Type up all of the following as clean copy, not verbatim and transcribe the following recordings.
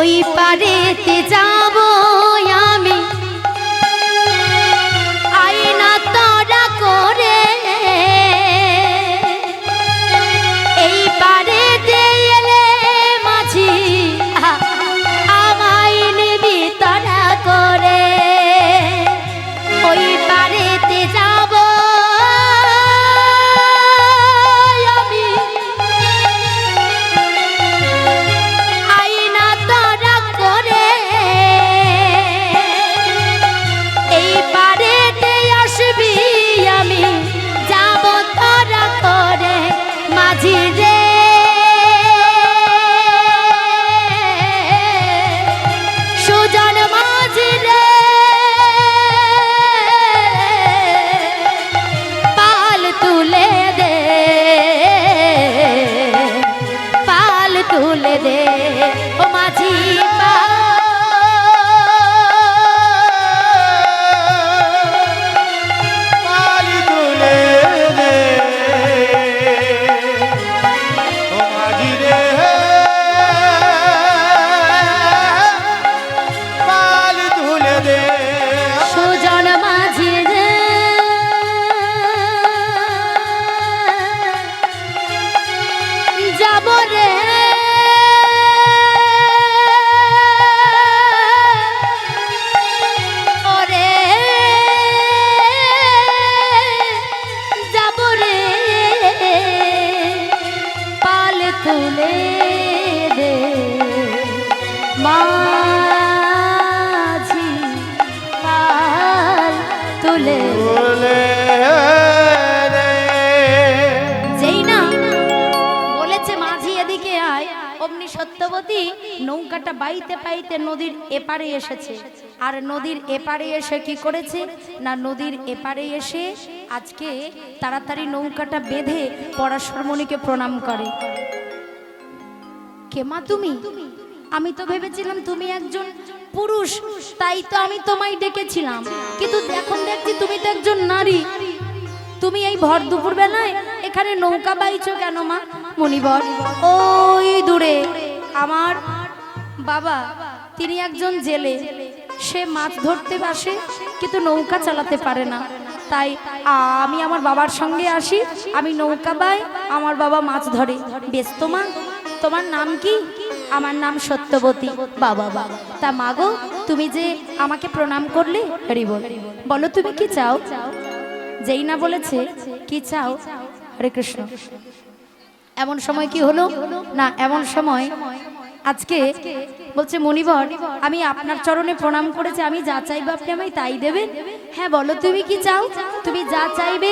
ওই পারেতে যাব আমি আয়না তরা করে এই পারেতে এলে মাঝি আমায় নিবি তরা করে ওই পারেতে যাব তুলে দে ও মাঝি পাল তুলে দে ও মাঝি রে পাল তুলে দে সুজন মাঝি রে যাব রে তুলে দে মাঝি পাল তুলে যেই না বলেছে মাঝি এদিকে আয় অমনি সত্যবতী নৌকাটা বাইতে পাইতে নদীর এপারে এসেছে আর নদীর এপারে এসে কি করেছে না নদীর এপারে এসে আজকে তাড়াতাড়ি নৌকাটা বেঁধে পরাশরমণিকে প্রণাম করে কে মা তুমি আমি তো ভেবেছিলাম তুমি একজন পুরুষ তাই তো আমি তোমায় ডেকেছিলাম কিন্তু এখন দেখছি তুমি তো একজন নারী তুমি এই ভর দুপুর বেলায় এখানে নৌকা বাইছো কেন মা মণিবর ওই দূরে আমার বাবা তিনি একজন জেলে সে মাছ ধরতে আসে কিন্তু নৌকা চালাতে পারে না তাই আমি আমার বাবার সঙ্গে আসি আমি নৌকা বাই আমার বাবা মাছ ধরে ব্যস্ত মা তোমার নাম কি আমার নাম সত্যবতী বাবা বাবা তা মাগো তুমি যে আমাকে প্রণাম করলে হরি বল বলো তুমি কি চাও যেই না বলেছে কি চাও হরে কৃষ্ণ এমন সময় কি হলো না এমন সময় আজকে বলছে মণিবর আমি আপনার চরণে প্রণাম করেছি আমি যা চাইবো আপনি আমায় তাই দেবেন হ্যাঁ বলো তুমি কি চাও তুমি যা চাইবে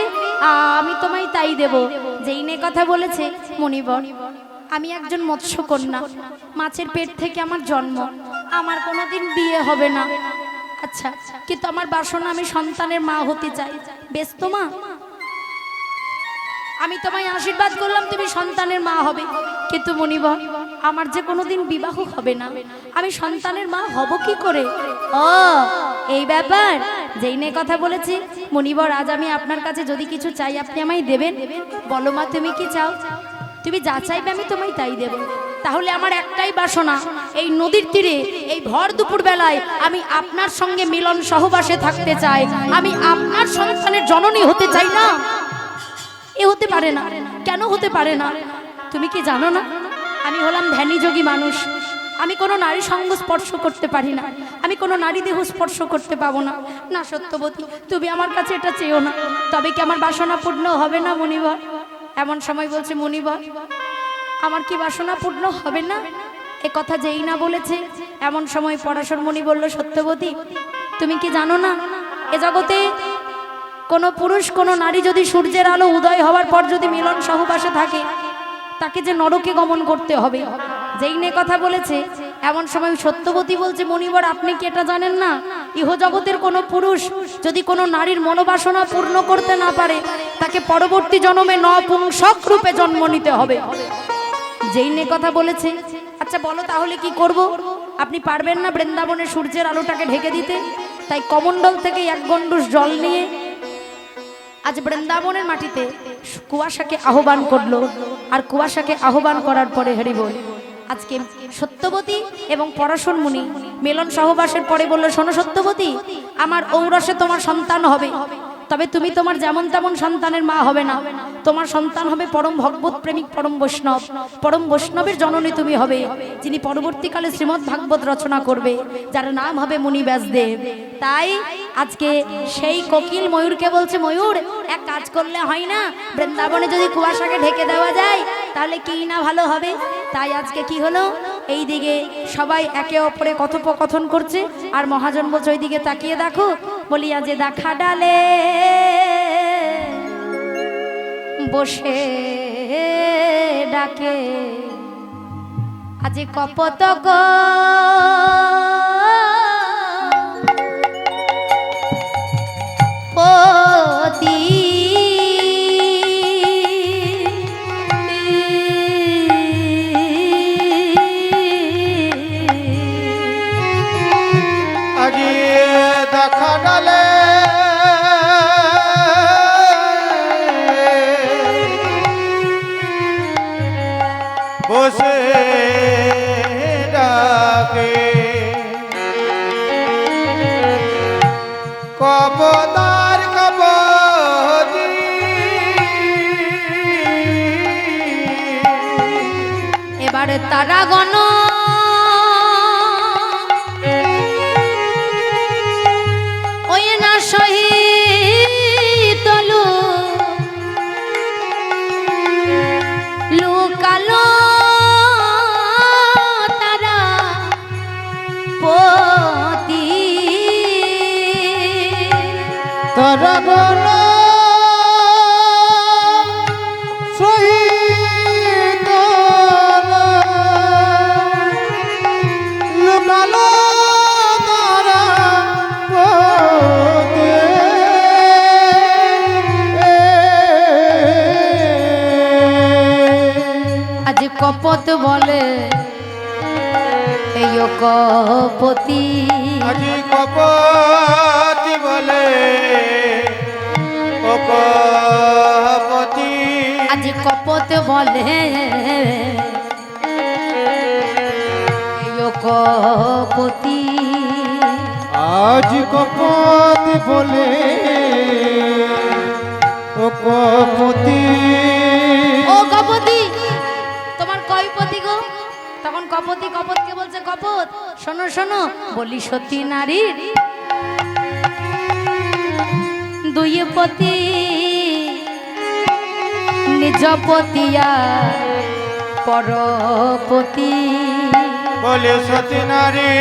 আমি তোমায় তাই দেব যেই নে কথা বলেছে মণিবর আমি একজন মৎস্যকন্যা মাছের পেট থেকে আমার জন্ম আমার কোনোদিন বিয়ে হবে না আচ্ছা কিন্তু আমার বাসনা আমি সন্তানের মা হতে চাই ব্যস্ত মা আমি তোমায় আশীর্বাদ করলাম তুমি সন্তানের মা হবে কিন্তু মণিবর আমার যে কোনোদিন বিবাহ হবে না আমি সন্তানের মা হব কি করে ও এই ব্যাপার যেই নে কথা বলেছি মণিবর আজ আমি আপনার কাছে যদি কিছু চাই আপনি আমায় দেবেন বলো মা তুমি কি চাও তুমি যা চাইবে আমি তোমায় তাই দেব তাহলে আমার একটাই বাসনা এই নদীর তীরে এই ভর দুপুর বেলায় আমি আপনার সঙ্গে মিলন সহবাসে থাকতে চাই আমি আপনার সন্তানের জননী হতে চাই না এ হতে পারে না কেন হতে পারে না তুমি কি জানো না আমি হলাম ধ্যানী যোগী মানুষ আমি কোনো নারী সঙ্গ স্পর্শ করতে পারি না আমি কোনো নারী দেহ স্পর্শ করতে পাবো না না সত্যবতী তুমি আমার কাছে এটা চেয়েও না তবে কি আমার বাসনা পূর্ণ হবে না মণিবর এমন সময় বলছে মণিবর আমার কি বাসনা পূর্ণ হবে না এ কথা যেই না বলেছে এমন সময় পরাশরমণি বলল সত্যবতী তুমি কি জানো না এ জগতে কোনো পুরুষ কোনো নারী যদি সূর্যের আলো উদয় হওয়ার পর যদি মিলন সহবাসে থাকে তাকে যে নরকে গমন করতে হবে যেই নে কথা বলেছে এমন সময় সত্যবতী বলছে মণিবর আপনি কি এটা জানেন না ইহজগতের কোনো পুরুষ যদি কোনো নারীর মনোবাসনা পূর্ণ করতে না পারে তাকে পরবর্তী জন্মে নপুংসক রূপে জন্ম নিতে হবে যেই নে কথা বলেছে আচ্ছা বলো তাহলে কি করব আপনি পারবেন না বৃন্দাবনের সূর্যের আলোটাকে ঢেকে দিতে তাই কমণ্ডল থেকে এক গণ্ডূষ জল নিয়ে আজ বৃন্দাবনের মাটিতে কুয়াশাকে আহ্বান করলো আর কুয়াশাকে আহ্বান করার পরে হরি বল আজকে সত্যবতী এবং পরাশর মুনি মিলন সহবাসের পরে বলল, শোনো সত্যবতী, আমার ঔরসে তোমার সন্তান হবে, তবে তুমি তোমার যেমন তেমন সন্তানের মা হবে না, তোমার সন্তান হবে পরম ভগবত প্রেমিক পরম বৈষ্ণব, পরম বৈষ্ণবের জননী তুমি হবে, যিনি পরবর্তীকালে শ্রীমদ্ ভাগবত রচনা করবে, যার নাম হবে মুনি ব্যাসদেব। তাই আজকে সেই কোকিল ময়ূরকে বলছে, ময়ূর এক কাজ করলে হয় না, বৃন্দাবনে যদি কুয়াশাকে ঢেকে দেওয়া যায় তাহলে কি না ভালো হবে। তাই আজকে কি হলো, এই দিকে সবাই একে অপরে কথোপকথন করছে, আর মহাজন বলছে ওই দিকে তাকিয়ে দেখো, বলিয়া যে দেখা ডালে বসে ডাকে আজি কপতক পতি আজি দেখা ডালে বসে ডাকে কবদার কবদি এবারে তারাগণ ওই না সহিত লুকালো তারা পতি তারা বল সহিত লুকালো তারা পথে। আজ কপত বলে এই কপতি, আজি কপতি বলে ও কপতি, আজ কপত বলে এই কপতি, আজ কপতি বলে ও কপতি। ও কপতি, তোমার কয় পতি গো? তখন কপতি কপতকে বলছে, কপত শোনো শোনো, বলি সতী নারীর দুই পতি, নিজ পতিয়া পরপতি, বলে সতী নারী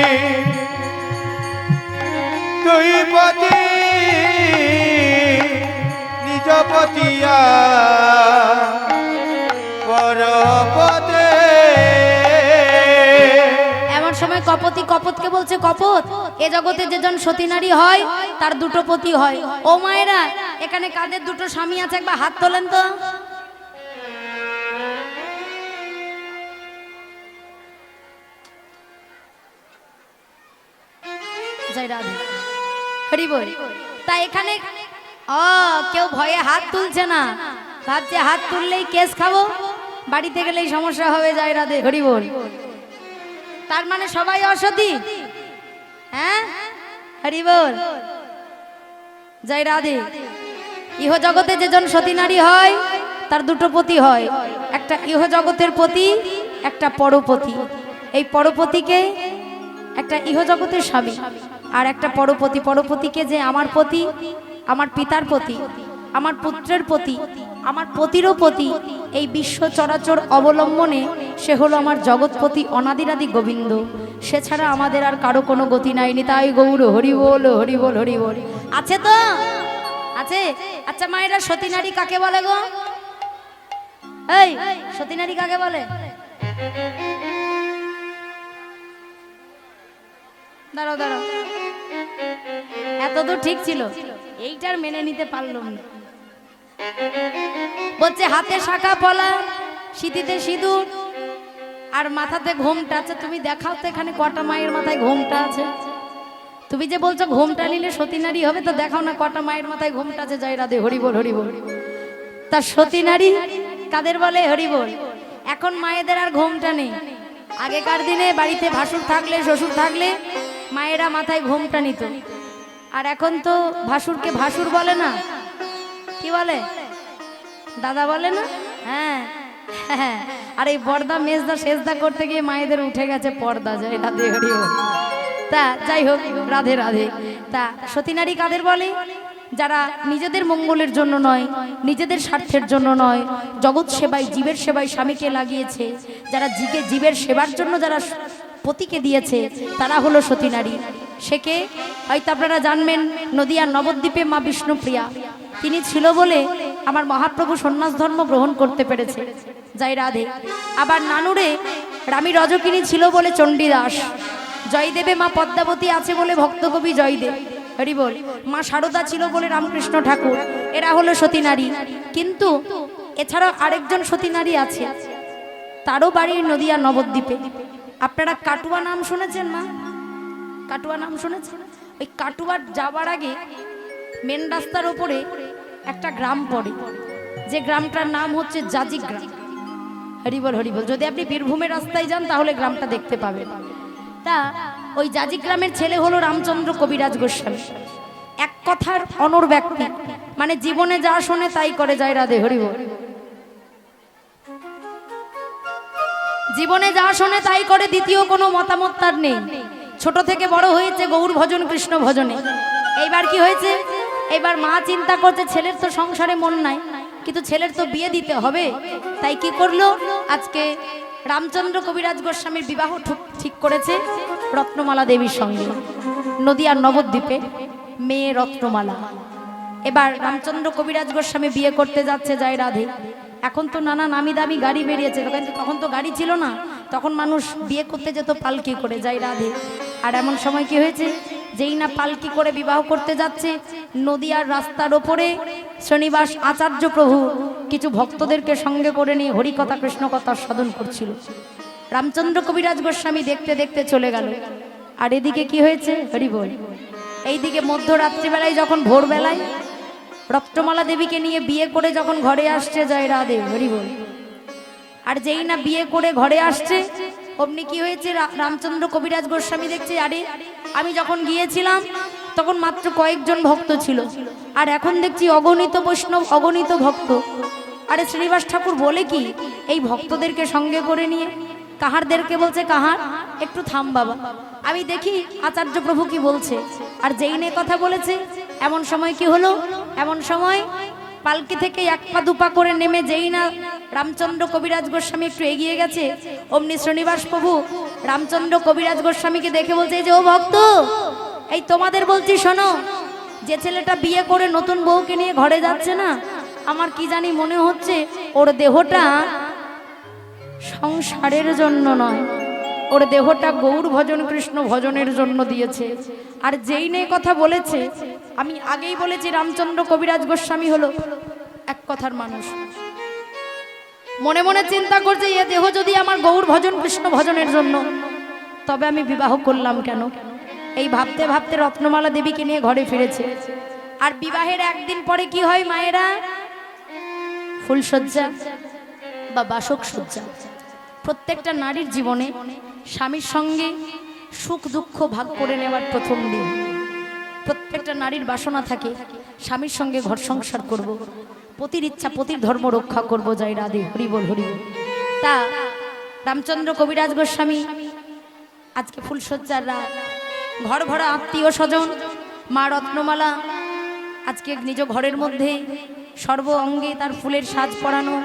দুই পতি, নিজ পতিয়া পরপতে। এমন সময় কপতি কপতকে বলছে, কপত এ জগতে যেজন সতী নারী হয় তার দুটো পতি হয়। ও মায়েরা, এখানে কাদের দুটো স্বামী আছে একবার হাত তোলেন তো। জয় রাধে, হরি বল। তা এখানে কেউ ভয়ে হাত তুলছে না, ভাবছে হাত তুললেই কেস খাবো, বাড়িতে গেলেই সমস্যা হবে। জয় রাধে, হরি বল। তার মানে সবাই অসতী, হ্যাঁ, হরি বল। জয় রাধে। ইহ জগতে যেজন সতী নারী হয় তার দুটো পতি হয়, একটা ইহ জগতের পতি, একটা পরপতি। এই পরপতিকে একটা ইহ জগতের স্বামী, আর একটা পরপতি। পরপতিকে যে আমার পতি, আমার পিতার পতি, আমার পুত্রের পতি, আমার পতিরও পতি, এই বিশ্ব চরাচর অবলম্বনে সে হলো আমার জগৎপতি অনাদিরাদি গোবিন্দ। সে ছাড়া আমাদের আর কারো কোনো গতি নাই। তাই গৌর হরি বল, হরি বল, হরি বল। আছে তো আছে। আচ্ছা মায়েরা, সতী নারী কাকে বলে গো? এই সতী নারী কাকে বলে? দাঁড়াও দাঁড়াও, এতদূর ঠিক ছিল, এইটার মেনে নিতে পারলাম না। বলছে হাতে শাখা পলা, সিঁথিতে সিঁদুর, আর মাথাতে ঘোমটা আছে। তুমি দেখাও তো এখানে কটা মায়ের মাথায় ঘোমটা আছে। তুমি যে বলছো ঘোমটা নিলে সতী নারী হবে, তো দেখাও না কটা মায়ের মাথায় ঘোমটা আছে। জয় রাধে, হরি বল, হরি বল। তা সতী নারী কাদের বলে? হরি বল। এখন মায়েদের আর ঘোমটা নেই, আগেকার দিনে বাড়িতে ভাসুর থাকলে শ্বশুর থাকলে মায়েরা মাথায় ঘোমটা নিত, আর এখন তো ভাসুরকে ভাসুর বলে না, কি বলে, দাদা বলে না। হ্যাঁ হ্যাঁ, আর এই বর্দা মেজদা সেজদা করতে গিয়ে মায়েদের উঠে গেছে পর্দা, যায় রাধে হরি বল। তা যাই হোক, রাধে রাধে। তা সতী নারী কাদের বলে? যারা নিজেদের মঙ্গলের জন্য নয়, নিজেদের স্বার্থের জন্য নয়, জগৎ সেবায় জীবের সেবায় স্বামীকে লাগিয়েছে, যারা জীবের সেবার জন্য যারা পতিকে দিয়েছে, তারা হলো সতী নারী। সেকে হয়তো আপনারা জানবেন, নদিয়ার নবদ্বীপে মা বিষ্ণুপ্রিয়া তিনি ছিল বলে আমার মহাপ্রভু সন্ন্যাস ধর্ম গ্রহণ করতে পেরেছে, যাই রাধে। আবার নানুরে রামী রজকিনী ছিল বলে চণ্ডীদাস, জয়দেবে মা পদ্মাবতী আছে বলে ভক্তকবি জয়দেব, হরি বল। মা শারদা ছিল বলে রামকৃষ্ণ ঠাকুর, এরা হলো সতী নারী। কিন্তু এছাড়াও আরেকজন সতী নারী আছে, তারও বাড়ি নদিয়া নবদ্বীপে। আপনারা কাটুয়া নাম শুনেছেন মা? কাটুয়া নাম শুনেছেন? ওই কাটুয়ার যাওয়ার আগে মেন রাস্তার ওপরে একটা গ্রাম পড়ে, যে গ্রামটার নাম হচ্ছে জাজিক গ্রাম। হরিবল হরিবল। যদি আপনি বীরভূমের রাস্তায় যান তাহলে গ্রামটা দেখতে পাবেন। তা ওই জাজিক গ্রামের ছেলে হলো রামচন্দ্র কবিরাজ গোস্বামী, এক কথার অনর ব্যক্তি, মানে জীবনে যা শোনে তাই করে, যায় রাধে হরিবল। জীবনে যা শোনে তাই করে, দ্বিতীয় কোনো মতামত তার নেই। ছোট থেকে বড় হয়েছে গৌর ভজন কৃষ্ণ ভজনে। এইবার কি হয়েছে, এইবার মা চিন্তা করছে ছেলের তো সংসারে মন নাই, কিন্তু ছেলের তো বিয়ে দিতে হবে। তাই কি করলো, আজকে রামচন্দ্র কবিরাজ গোস্বামীর বিবাহ ঠিক করেছে রত্নমালা দেবীর সঙ্গে, নদিয়ার নবদ্বীপে মেয়ে রত্নমালা। এবার রামচন্দ্র কবিরাজ গোস্বামী বিয়ে করতে যাচ্ছে, যায় রাধে। এখন তো নানা নামি দামি গাড়ি বেরিয়েছে, তখন তো গাড়ি ছিল না, তখন মানুষ বিয়ে করতে যেত পালকি করে, যায় রাধে। আর এমন সময় কি হয়েছে, যেই না পালকি করে বিবাহ করতে যাচ্ছে, নদিয়ার রাস্তার ওপরে শ্রীনিবাস আচার্য প্রভু কিছু ভক্তদেরকে সঙ্গে করে নিয়ে হরিকথা কৃষ্ণ কথা সাধন করছিল। রামচন্দ্র কবিরাজ গোস্বামী দেখতে দেখতে চলে গেল। আর এদিকে কি হয়েছে, হরি বল। এইদিকে মধ্যরাত্রিবেলায় যখন ভোরবেলায় রত্নমালা দেবীকে নিয়ে বিয়ে করে যখন ঘরে আসছে, যায় রাধে হরি বল। আর যেই না বিয়ে করে ঘরে আসছে, অমনি কি হয়েছে, রামচন্দ্র কবিরাজ গোস্বামী দেখছে, আরে আমি যখন গিয়েছিলাম তখন মাত্র কয়েকজন ভক্ত ছিল, আর এখন দেখছি অগণিত বৈষ্ণব, অগণিত ভক্ত। আরে শ্রীনিবাস ঠাকুর বলে কি, এই ভক্তদেরকে সঙ্গে করে নিয়ে কাহারদেরকে বলছে, কাহার, একটু থাম বাবা, আমি দেখি আচার্য প্রভু কি বলছে। আর যেই নিয়ে কথা বলেছে, এমন সময় কি হলো, এমন সময় পালকি থেকে এক পা দুপা করে নেমে যেই না রামচন্দ্র কবিরাজ গোস্বামী একটু এগিয়ে গেছে, অমনি শ্রীনিবাস প্রভু রামচন্দ্র কবিরাজ গোস্বামীকে দেখে বলছে, যে ও ভক্ত, এই তোমাদের বলছি শোনো, যে ছেলেটা বিয়ে করে নতুন বউকে নিয়ে ঘরে যাচ্ছে না, আমার কি জানি মনে হচ্ছে ওর দেহটা সংসারের জন্য নয়, ওর দেহটা গৌর ভজন কৃষ্ণ ভজনের জন্য দিয়েছে। আর যেই নিয়ে কথা বলেছে, আমি আগেই বলেছি রামচন্দ্র কবিরাজ গোস্বামী হলো এক কথার মানুষ। মনে মনে চিন্তা করছে, এ দেহ যদি আমার গৌর ভজন কৃষ্ণ ভজনের জন্য, তবে আমি বিবাহ করলাম কেন। এই ভাবতে ভাবতে রত্নমালা দেবীকে নিয়ে ঘরে ফিরেছে। আর বিবাহের একদিন পরে কি হয় মায়েরা, ফুলসজ্জা বা বাসক সজ্জা। প্রত্যেকটা নারীর জীবনে স্বামীর সঙ্গে সুখ দুঃখ ভাগ করে নেওয়ার প্রথম দিন। প্রত্যেকটা নারীর বাসনা থাকে স্বামীর সঙ্গে ঘর সংসার করব, পতির ইচ্ছা পতির ধর্ম রক্ষা করব, যাই রাধে হরি বল হরি বল। তা রামচন্দ্র কবিরাজ গোস্বামী আজকে ফুলসজ্জার রাত, ঘর ভরা আত্মীয় স্বজন, মা রত্নমালা আজকে নিজ ঘরের মধ্যে সর্ব অঙ্গে তার ফুলের সাজ পরানো,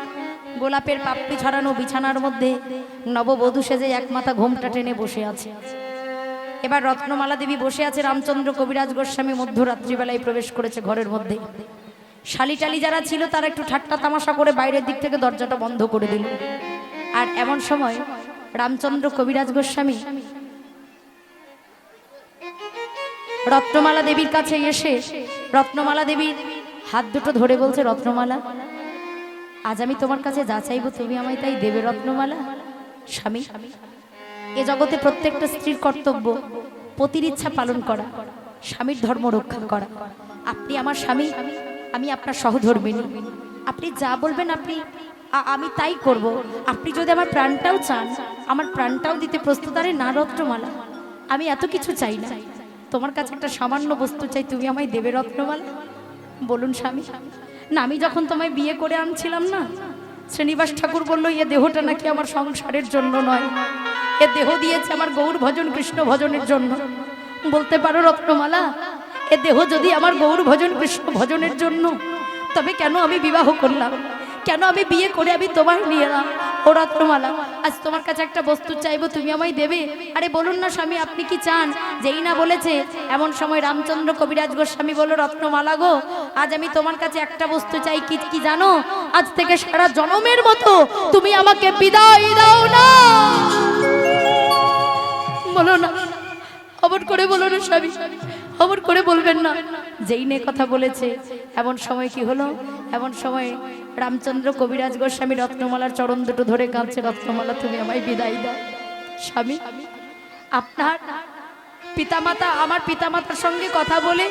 গোলাপের পাপড়ি ছড়ানো বিছানার মধ্যে নববধূ সেজে এক মাথা ঘোমটা টেনে বসে আছে। এবার রত্নমালা দেবী বসে আছে, রামচন্দ্র কবিরাজ গোস্বামী মধ্যরাত্রিবেলায় প্রবেশ করেছে ঘরের মধ্যে। শালিটালি যারা ছিল তারা একটু ঠাট্টা তামাশা করে বাইরের দিক থেকে দরজাটা বন্ধ করে দিল। আর এমন সময় রামচন্দ্র কবিরাজ গোস্বামী রত্নমালা দেবীর কাছে এসে রত্নমালা দেবীর হাত দুটো ধরে বলছে, রত্নমালা, আজ আমি তোমার কাছে যা চাইবো তুমি আমায় তাই দেবে রত্নমালা। স্বামী, এ জগতে প্রত্যেকটা স্ত্রীর কর্তব্য পতির ইচ্ছা পালন করা, স্বামীর ধর্ম রক্ষা করা। আপনি আমার স্বামী, আমি আপনার সহধর্মিণী, আপনি যা বলবেন আপনি আমি তাই করব। আপনি যদি আমার প্রাণটাও চান, আমার প্রাণটাও দিতে প্রস্তুত। আরে না রত্নমালা, আমি এত কিছু চাই না, তোমার কাছে একটা সামান্য বস্তু চাই, তুমি আমায় দেবে রত্নমালা? বলুন স্বামী। না, আমি যখন তোমায় বিয়ে করে আনছিলাম না, শ্রীনিবাস ঠাকুর বলল এ দেহটা নাকি আমার সংসারের জন্য নয়, এ দেহ দিয়েছে আমার গৌর ভজন কৃষ্ণ ভজনের জন্য। বলতে পারো রত্নমালা, এ দেহ যদি আমার গৌর ভজন কৃষ্ণ ভজনের জন্য, তবে কেন আমি বিবাহ করলাম, কেন আমি বিয়ে করে আমি তোমায় নিয়ে এলাম? ও রত্নমালা, আজ তোমার কাছে একটা বস্তু চাইবো, তুমি আমায় দেবে? আরে বলুন না স্বামী, আপনি কি চান? যেই না বলেছে এমন সময় রামচন্দ্র কবিরাজ গোস্বামী বলল, রত্নমালা গো, আজ আমি তোমার কাছে একটা বস্তু চাই। কি কি জানো? আজ থেকে সারা জনমের মতো তুমি আমাকে বিদায় দাও না। বলো না, অমর করে বলো না স্বামী, অমর করে বলবেন না। যেই নে কথা বলেছে এমন সময় কি হলো, এমন সময় রামচন্দ্র কবিরাজ গোস্বামী রত্নমালার চরণ দুটো ধরে কাঁদছে, রত্নমালা তুমি আমায় বিদায় দাও। স্বামী, আপনার পিতামাতা, আমার পিতামাতার সঙ্গে কথা বলে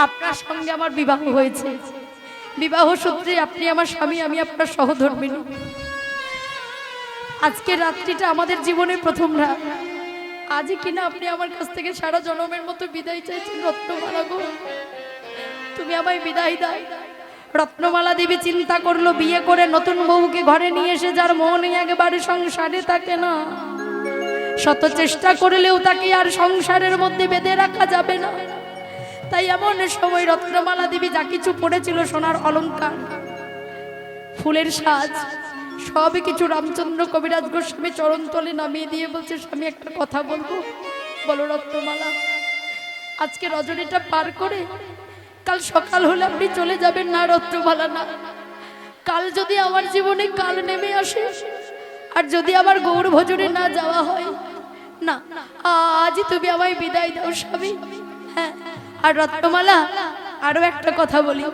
আপনার সঙ্গে আমার বিবাহ হয়েছে। বিবাহ সূত্রে আপনি আমার স্বামী, আমি আপনার সহধর্মিণী। আজকের রাত্রিটা আমাদের জীবনের প্রথম রাত। আজ কিনা আপনি আমার কাছ থেকে সারা জনমের মতো বিদায় চাইছেন। রত্নমালা গো, তুমি আমায় বিদায় দাও। রত্নমালা দেবী চিন্তা করলো, বিয়ে করে নতুন বউকে ঘরে নিয়ে এসে যার মন একেবারে সংসারে থাকে না, শত চেষ্টা করলেও তাকে আর সংসারের মধ্যে বেঁধে রাখা যাবে না। তাই এমন সময় রত্নমালা দেবী যা কিছু পড়েছিল, সোনার অলংকার, ফুলের সাজ, সব কিছু রামচন্দ্র কবিরাজ গোস্বামী চরণ তলে নামিয়ে দিয়ে বলছে, স্বামী একটা কথা বলবো। বলো রত্নমালা। আজকে রজনীটা পার করে কাল সকাল হলে আপনি চলে যাবেন। না রত্নমালা না, কাল যদি আমার জীবনে কাল নেমে আসে, আর যদি আমার গৌর ভজনে না যাওয়া হয়, না, আজই তুমি আমায় বিদায় দাও স্বামী। হ্যাঁ, আর রত্নমালা আরো একটা কথা বলি,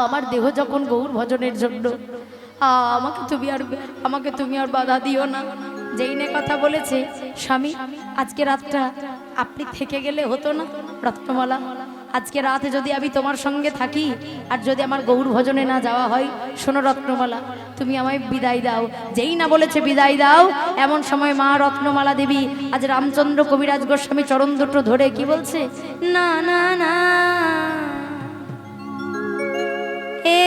আমার দেহ যখন গৌর ভজনের জন্য, আমাকে তুমি আর বাধা দিও না। যেই নে কথা বলেছে, স্বামী আজকে রাতটা আপনি থেকে গেলে হতো না? রত্নমালা, আজকে রাতে যদি আমি তোমার সঙ্গে থাকি আর যদি আমার গৌর ভজনে না যাওয়া হয়, শোনো রত্নমালা, তুমি আমায় বিদায় দাও। যেই না বলেছে বিদায় দাও, এমন সময় মা রত্নমালা দেবী আজ রামচন্দ্র কবিরাজ গোস্বামী চরণ দুটো ধরে কি বলছে, না না না, এ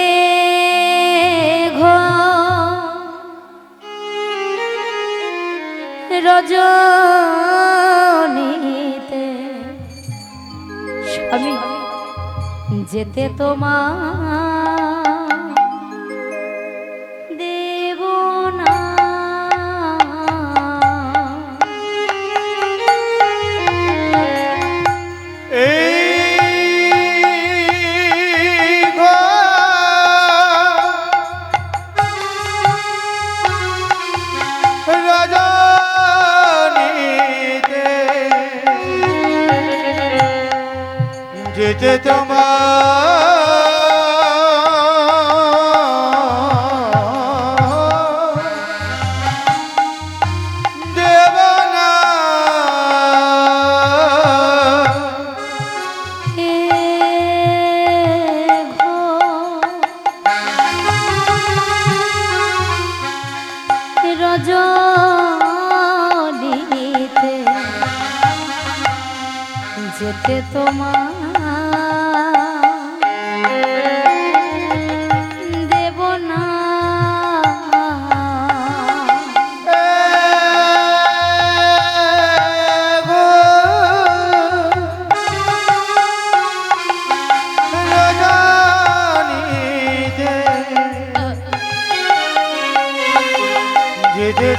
রজনীতে স্বামী যেতে তোমার দেব না। যেতে তোমার দেব না। রজনীতে যেতে তোমার যেতে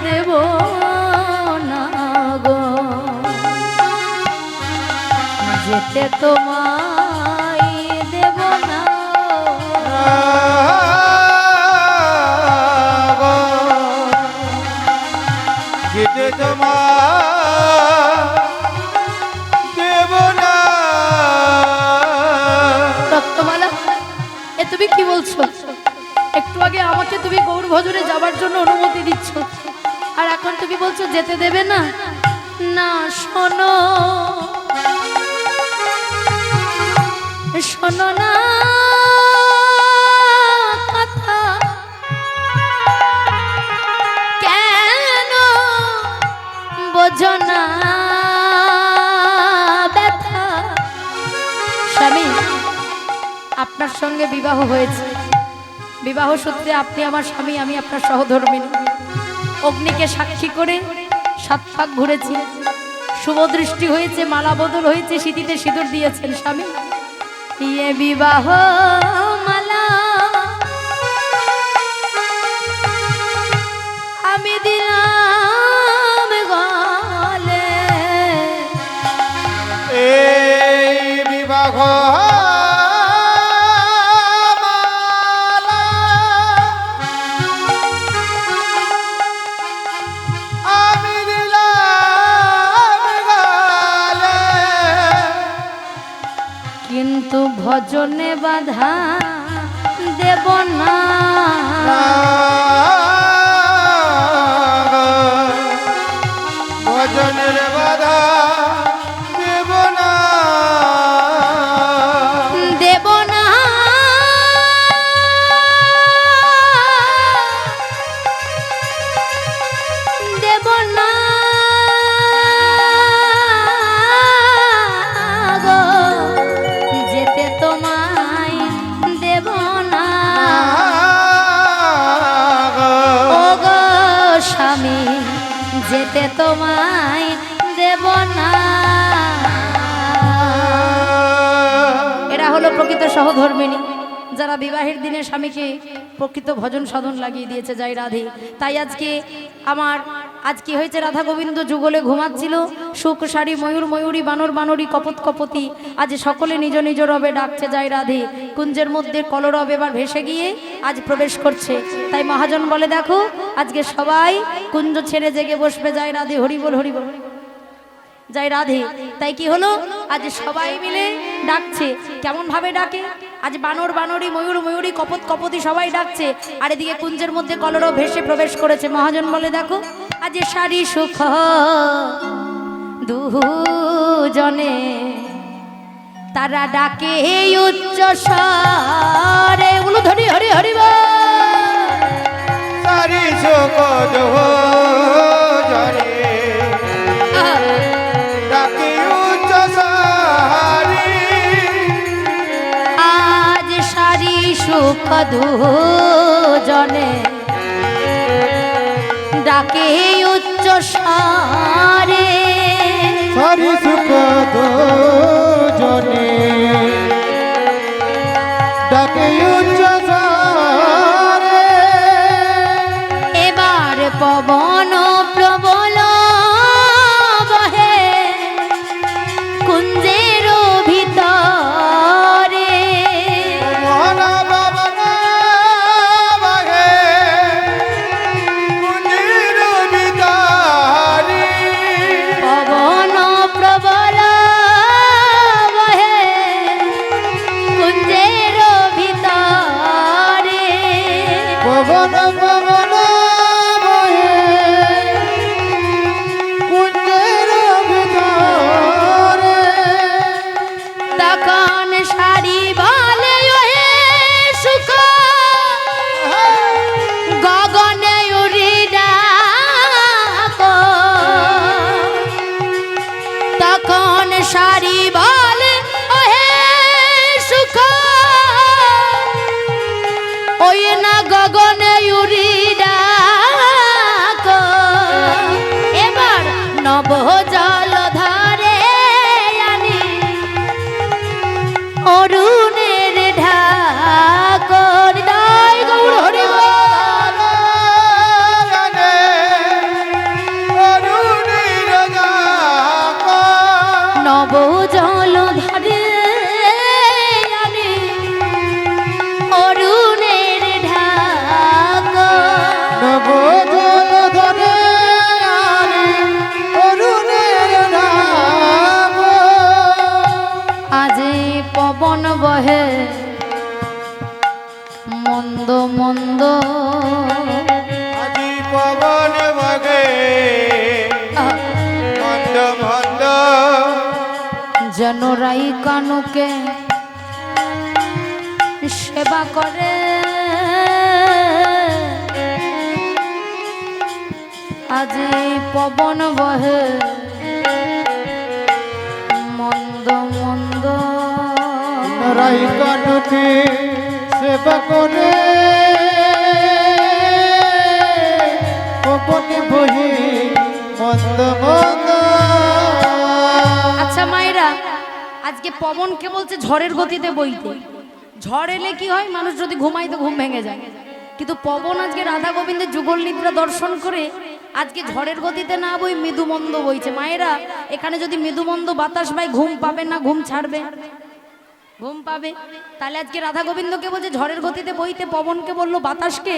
দেব না গো, যেতে তোমায় দেব না। যেতে তোমার দেব না। রক্তমালা, এ তুমি কি বলছো? একটু আগে আমাকে তুমি গৌর ভজনে যাবার জন্য অনুমতি দিচ্ছ, আর এখন তুমি বলছো যেতে দেবে না। না, শোনো শোনো না কথা, কেন বোঝো না ব্যথা। স্বামী, আপনার সঙ্গে বিবাহ হয়েছে, বিবাহ সূত্রে আপনি আমার স্বামী, আমি আপনার সহধর্মিণী। অগ্নিকে সাক্ষী করে 7 পাক ঘুরেছি, শুভ দৃষ্টি হয়েছে, মালা বদল হয়েছে, সিঁথিতে সিঁদুর দিয়েছেন স্বামী। ইয়ে বিবাহ মালা আমি দিলাম গলে, এই বিবাহ আমি দিলাম গলে, কিন্তু ভজনে বাধা দেব না। ভজনের বাধা দেব না। দেব না, দেব না গো, যেতে তোমায় দেব না। ও গো স্বামী, যেতে তোমায় দেব না। এরা হলো প্রকৃত সহধর্মিণী, যারা বিবাহের দিনে স্বামীকে প্রকৃত ভজন সাধন লাগিয়ে দিয়েছে। যাই রাধে। তাই আজ কি হয়েছে, রাধা গোবিন্দ যুগলে ঘুমাচ্ছিল, সুখ সারি ময়ূর ময়ূরী বানর বানরী কপত কপতি, আজ সকলে নিজ নিজ রবে ডাকছে। যাই রাধে। কুঞ্জের মধ্যে কলরব এবার ভেসে গিয়ে আজ প্রবেশ করছে। তাই মহাজন বলে, দেখো আজকে সবাই কুঞ্জ ছেড়ে জেগে বসবে। যাই রাধে, হরিবল হরিবল। যাই রাধে। তাই কি হলো, আজ সবাই মিলে ডাকছে। কেমন ভাবে ডাকে? আজ বানর বানরী ময়ূর ময়ূরী কপত কপতি সবাই ডাকছে, আর এদিকে কুঞ্জের মধ্যে কলরব ভেসে প্রবেশ করেছে। মহাজন বলে, দেখো আজ সারি সুখ দুজনে, তারা ডাকে উচ্চ স্বরে। বলো ধরি হরি হরি বল। সারি শোক জরে ডাকি উচ্চ সারি, আজ সারি সুখ দুজনে ডাকে উচ্চ স্বরে। সারি সুখ জনে ডাকি উচ্চ সারে, এবার পবন প্রবল বহে কুঞ্জের ভিতরে। মন বাবন বাগে কুঞ্জির ভিতরে, পবন প্রবল বহে কুঞ্জের ভিতরে। পবন পবন বহে যেন রাই কানুকে সেবা করে আজ এই পবন বহে মন্দ মন্দ রাই কানুকে সেবা করে পবনে বহি মন্দ মন্দ। আচ্ছা মায়েরা, আজকে পবনকে বলছে ঝড়ের গতিতে বইতে। ঝড় এলে কি হয়, মানুষ যদি ঘুমায় তো ঘুম ভেঙে যায়, কিন্তু পবন আজকে রাধা গোবিন্দের যুগল নিদ্রা দর্শন করে আজকে ঝড়ের গতিতে না বই মৃদুমন্দ বইছে। মায়েরা, এখানে যদি মৃদুমন্দ বাতাস পায় ঘুম পাবে না ঘুম ছাড়বে? ঘুম পাবে। তাহলে আজকে রাধা গোবিন্দকে বলছে ঝড়ের গতিতে বইতে, পবনকে বললো বাতাসকে,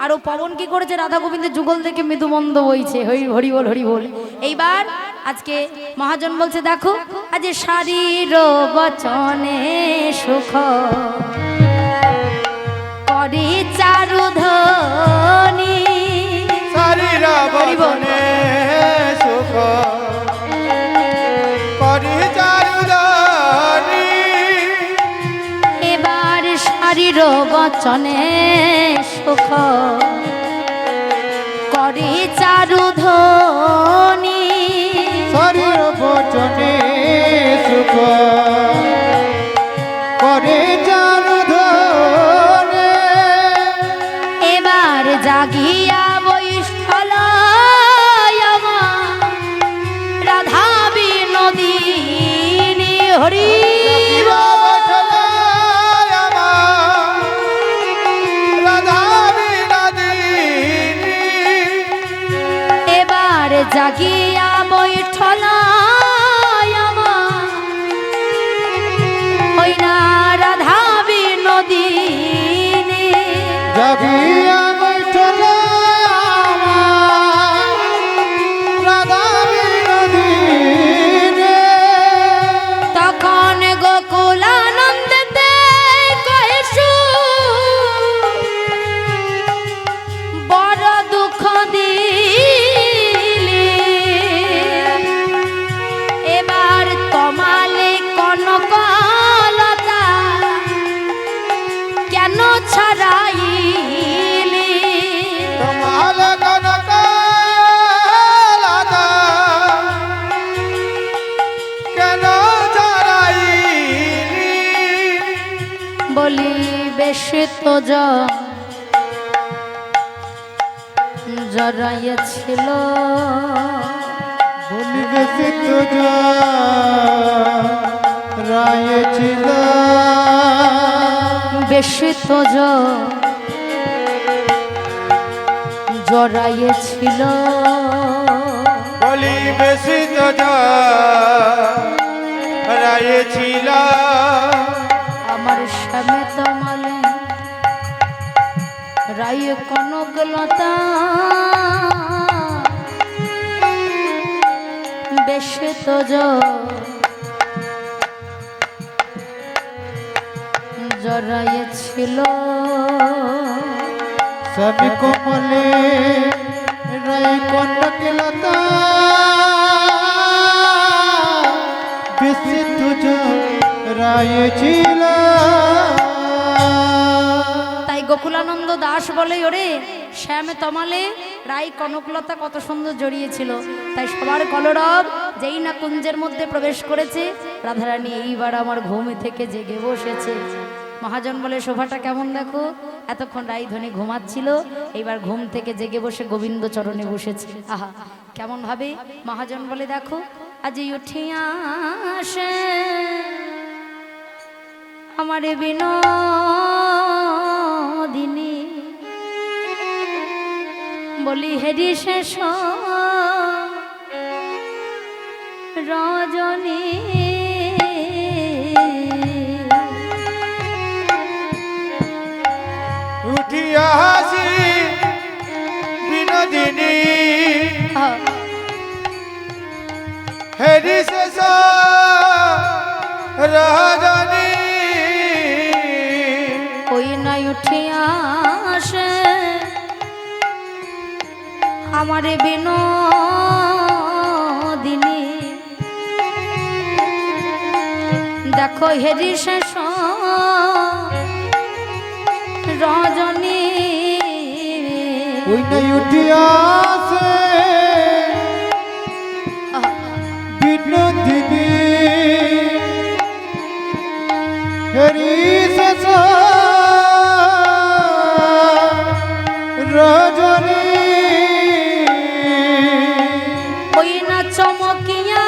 আর ও পবন কি করেছে রাধা গোবিন্দের যুগল থেকে মৃদুমন্দ বইছে। হরি বল হরি বল। এইবার আজকে মহাজন বলছে দেখো আজ শারীর বচনে সুখ করে চারুধনি, শারীর বচনে সুখ করে চারুধনি। এবার শারীর বচনে সুখ করে চারুধনি, শারীর বচনে সুখ করে চারুধনি। এবার জাগিয়া বৈষ্ঠল রাধা বিনোদিনী হরি এবার জাগিয়া বৈঠল ওই না রাধা বিনোদিনী, জাগিয়া বৈঠল রাধা বিনোদিনী। তখন গোকুলানন্দেতে কহেছু বড় দুঃখ দিলি, এবার তমালে কনকলতা কেন ছাড়াইলি, তোমাল কনকলতা কেন ছাড়াইলি। বলি বেশি তো জড়াইয়াছিল, বলিবে সিদ্ধ রায় ছিল। বেশি তো জড়াইয়াছিল, বলিবে সিদ্ধ রায় ছিল। আমার স্বামী তমালে রায় কনকলতা বেশি তো জড়াইয়াছিল, সবি কমলে রায় কনকলতা বিশুদ্ধ রায় ছিল। তাই গোকুলানন্দ দাস বলে ওরে শ্যামে তমালে রাই কনকলতা কত সুন্দর জড়িয়েছিল। তাই সবার কলরব যেই না কুঞ্জের মধ্যে প্রবেশ করেছে, রাধারানী এইবার আমার ঘুম থেকে জেগে বসেছে। মহাজন বলে শোভাটা কেমন দেখো, এতক্ষণ রাইধনী ঘুমাচ্ছিল, এইবার ঘুম থেকে জেগে বসে গোবিন্দ চরণে বসেছে। আহা কেমন ভাবে। মহাজন বলে দেখো আজ উঠিয়া আসে আমারে বিনোদিনী, বলি হেরি শেষ রজনী, উঠিয়া হাসি বিনোদিনী হেরি শেষ রজনী। ওই নাই উঠিয়া আসে আমারে বিনোদিনী, দেখো হেরি শেষ রজনী ওই নাই উঠিয়াছে বিনোদিনী হেরি শেষ রজনী ওই না চমকিয়া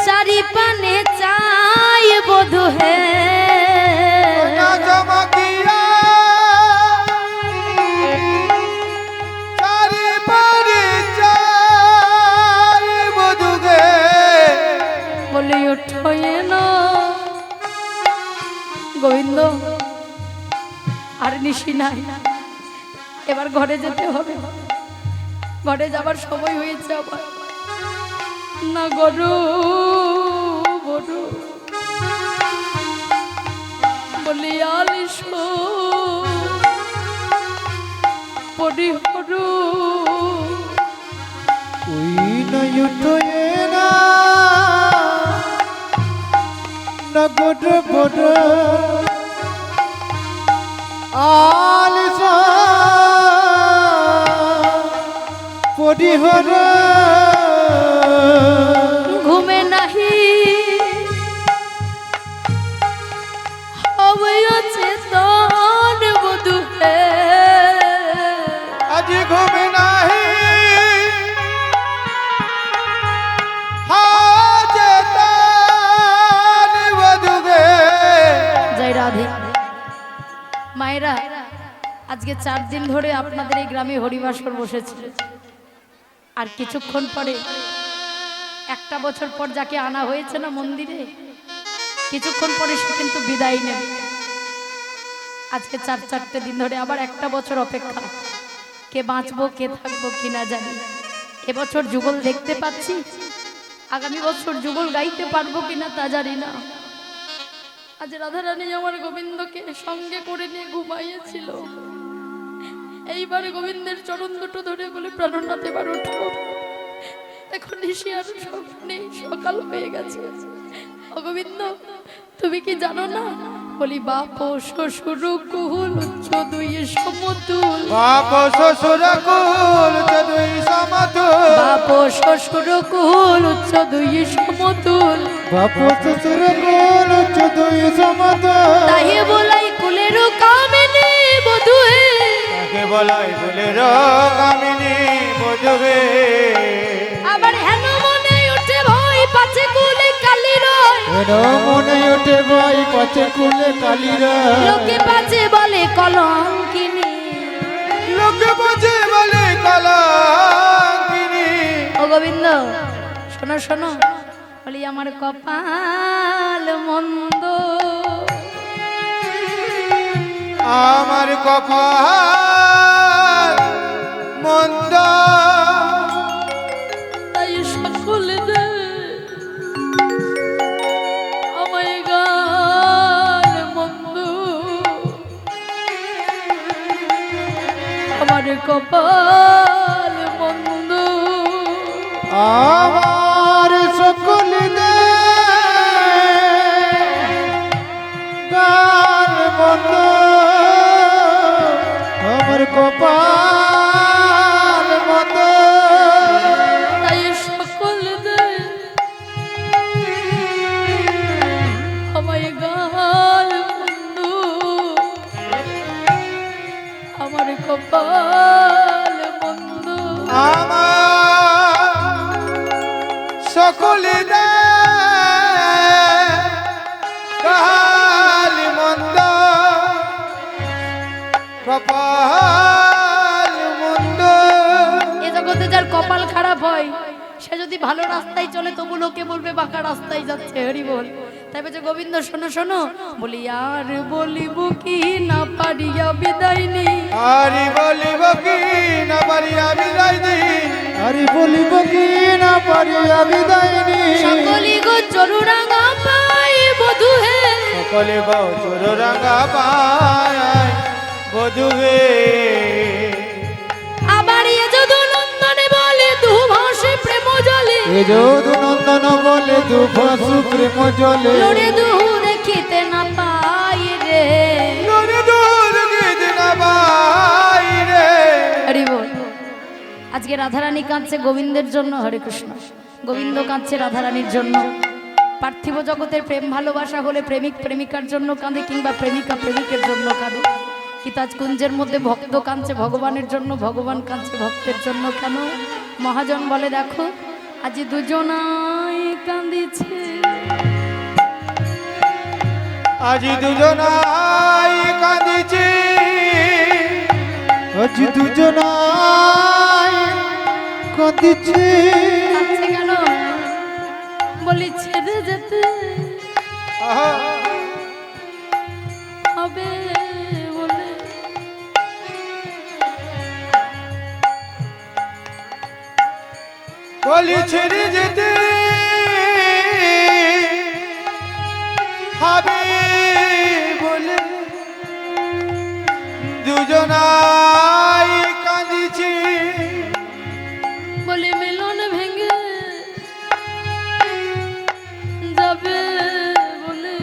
চারি পানে চাই বধু হে না চমকিয়া চারি পারে চাই বধুকে বলে ওঠে না গোবিন্দ আর নিশি নাই, এবার ঘরে যেতে হবে, ঘরে যাবার সময় হয়েছে আবার না গরু গরু বলি আলিস পরি হরু ওই নাই উঠে না নগদ বড় আলিসা পরিহর ঘুমে নাহি হবে আছে তোর বধু হে আজ ঘুমে নাহি হাজে তার বধুকে জয় রাধে। মায়েরা আজকে 4 দিন ধরে আপনাদের এই গ্রামে হরিবাসর বসেছিল, আর কিছুক্ষণ পরে 1টা বছর পর যাকে আনা হয়েছে না মন্দিরে, কিছুক্ষণ পরে সে কিন্তু বিদায় নেবে। আজকে 4 দিন ধরে আবার 1টা বছর অপেক্ষা, কে বাঁচবো কে থাকবো কিনা জানি। এবছর যুগল দেখতে পাচ্ছি, আগামী বছর যুগল গাইতে পারবো কিনা তা জানি না। আজ রাধারানী আমার গোবিন্দকে সঙ্গে করে নিয়ে ঘুমাইয়েছিল, এইবার গোবিন্দের চরণ দুটো ধরে বলে প্রাণনাথ এবার উঠো, এখন নিশি আর নেই, সকাল হয়ে গেছে। ও গোবিন্দ তুমি কি জানো না? বলি বাপ শ্বশুর কুল উচ্চ দুই সমতুল, বাপ শ্বশুর কুল দুই সমতুল, বাপ শ্বশুর কুল উচ্চ দুই সমতুল, বাপ শ্বশুর কুল দুই সমতুল, তাই বলাই কুলের কামিনী বধূ হে, তাকে বলাই ফুলের কামিনী বধূকে। আবার হেন মনে উঠে ভয় পাছে কুলে কালি রয়, হেন মনে ওঠে ভাই পাছে কুলে কালির, লোকে পাছে বলে কলঙ্কিনী, লোকে পাছে বলে কলঙ্কিনী। ও গোবিন্দ শোনো শোনো, বলি আমার কপাল মন্দ, আমার কপাল মন্দ, তাই সকলে দে আমায় গাল মন্দ, আমার কপাল মন্দ, আমার সকল দে গাল মন্দ, আমার কপাল মন্দ, তাই সকলে দে আমায় গাল মন্দ, আমার কপাল মন্দ, আমার সকলে দে গাল মন্দ, কপাল মন্দ। এ জগতে যার কপাল খারাপ হয় সে যদি ভালো রাস্তায় চলে তবু লোকে বলবে বাঁকা রাস্তায় যাচ্ছে, হরি বল। তাই বলছে গোবিন্দ শোনো শোনো, বলি আর বলিব কি না পারিয়া বিদায় নি, আরে বলিব কি না পারিয়া বিদায় দি, আরে বলিব কি না পারিয়া বিদায় দি, সকলি গো চরুরাঙ্গা পাই বধূ হে, সকলে বছর রাঙা পায় বধুকে। আবার এ যদু নন্দনে বলে দু ভাসে প্রেম জলে, এ যদু নন্দনে লড়ে দুঃখ সুপ্রেম জলে লড়ে দুহু দেখিতে না পাই রে। লড়ে দুঃখ দেখিতে না পাই রে। হরি বল। আজকে রাধারানী কাঁদছে গোবিন্দের জন্য। হরে কৃষ্ণ। গোবিন্দ কাঁদছে রাধারানীর জন্য। পার্থিব জগতের প্রেম ভালোবাসা হলে প্রেমিক প্রেমিকার জন্য কাঁদে, কিংবা প্রেমিকা প্রেমিকের জন্য কাঁদে। কিন্তু আজ কুঞ্জের মধ্যে ভক্ত কাঁদছে ভগবানের জন্য, ভগবান কাঁদছে ভক্তের জন্য। কেন? মহাজন বলে দেখো, আজ দুজনাই কাঁদিছে, আজি দুজনাই কাঁদিছে, আজি দুজনাই কাঁদিছে। কাঁদছে কেন? বলি ছেড়ে যেতে হবে বলে। বলি ছেড়ে যেতে হবে বলে দুজনাই কাঁদিছে। বলি মিলন ভেঙে যাবে বলে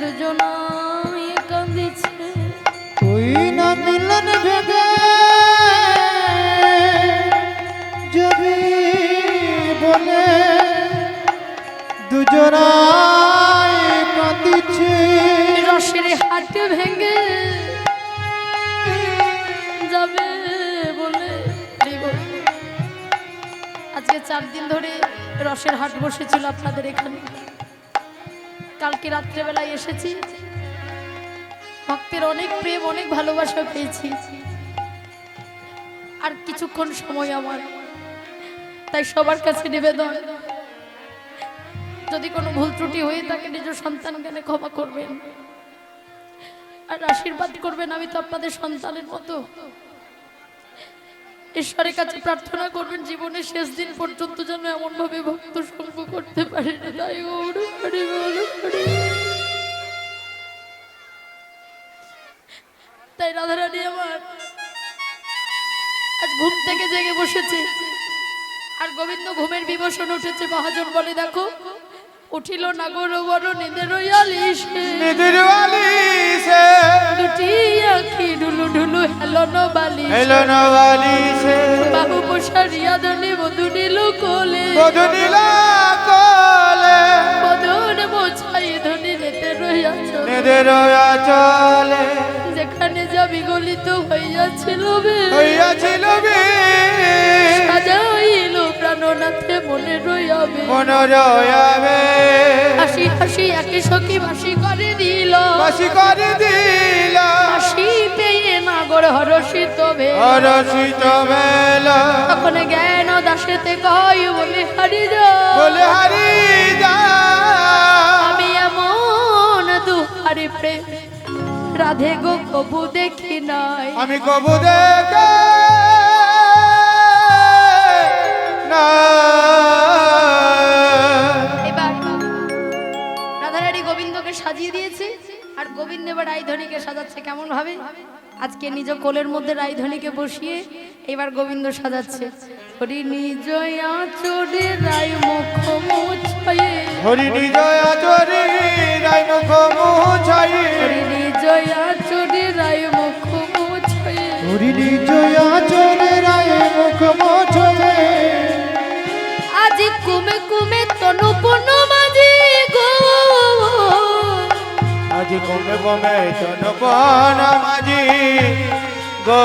দুজনাই কাঁদিছে। তুই না মিলন ভেঙে যাবি বলে দুজনাই কাঁদিছে। রসের হাট ভেঙে যাবে বলে। আজকে 4 দিন ধরে রসের হাট বসেছিল আপনাদের এখানে। কালকে রাত্রেবেলায় এসেছি, ভক্তের অনেক প্রেম অনেক ভালোবাসা পেয়েছি। আর কিছুক্ষণ সময় আমার, তাই সবার কাছে নিবেদন, যদি কোনো ভুল ত্রুটি হয়ে থাকে নিজ সন্তান জ্ঞানে ক্ষমা করবেন আর আশীর্বাদ করবেন। আমি তো আপনাদের সন্তানের মতো। ঈশ্বরের কাছে প্রার্থনা করবেন জীবনের শেষ দিন পর্যন্ত যেন এমন ভাবে ভক্ত সঙ্গ করতে পারে। তাই গৌর হরি বল হরি। তাই রাধারানী আমার আজ ঘুম থেকে জেগে বসেছে, আর গোবিন্দ ঘুমের বিবসন উঠেছে। মহাজন বলে দেখো, উঠিল নাগর বড় নিদের আলিশে, নিদের আলিশে দুটি আঁখি ঢুলু ঢুলু হেলন বালিশে, হেলন বালিশে বাহু প্রসারিয়া ধনি বধূ নীল কোলে, বধূ নীল কোলে, বধূর মোছাই ধনি নেতে রইয়াছ, নেদের আচলে, যেখানে যাবি গলিত হইয়াছিল বে, হইয়াছিল বে, সাজাইল প্রাণনাথে মনে রইয়াবে, মনে রয়াবে। হাসি হাসি একে সখী বাসি করে দিল, বাসি করে দিল, হাসি পেয়ে নাগর হরষিত ভেল, হরষিত বেল, তখন জ্ঞান দাসেতে কয় বলে হারি যা, বলে হারি যা। আমি এমন দুহারি প্রেম রাধে গো কবু দেখি নাই, আমি কবু দেখে না। এবার রাধারানী গোবিন্দকে সাজিয়ে দিয়েছে, আর গোবিন্দ এবার রায়ধনীকে সাজাচ্ছে কেমন ভাবে। আজকে নিজ কোলের মধ্যে রায়ধনীকে বসিয়ে এবার গোবিন্দ সাজাচ্ছে। হরি নিজ আচরে রায় মুখ মুছায়ে, হরি নিজ আচরে রায় মুখ মুছায়ে, হরি নিজ আচরে রায় মুখ মুছায়ে, হরি নিজ আচরে রায় মুখ মুছায়ে। আজ কুমে কুমে তনু পন মাঝি গো, আজ কমে কমে তনপন মাঝি গো।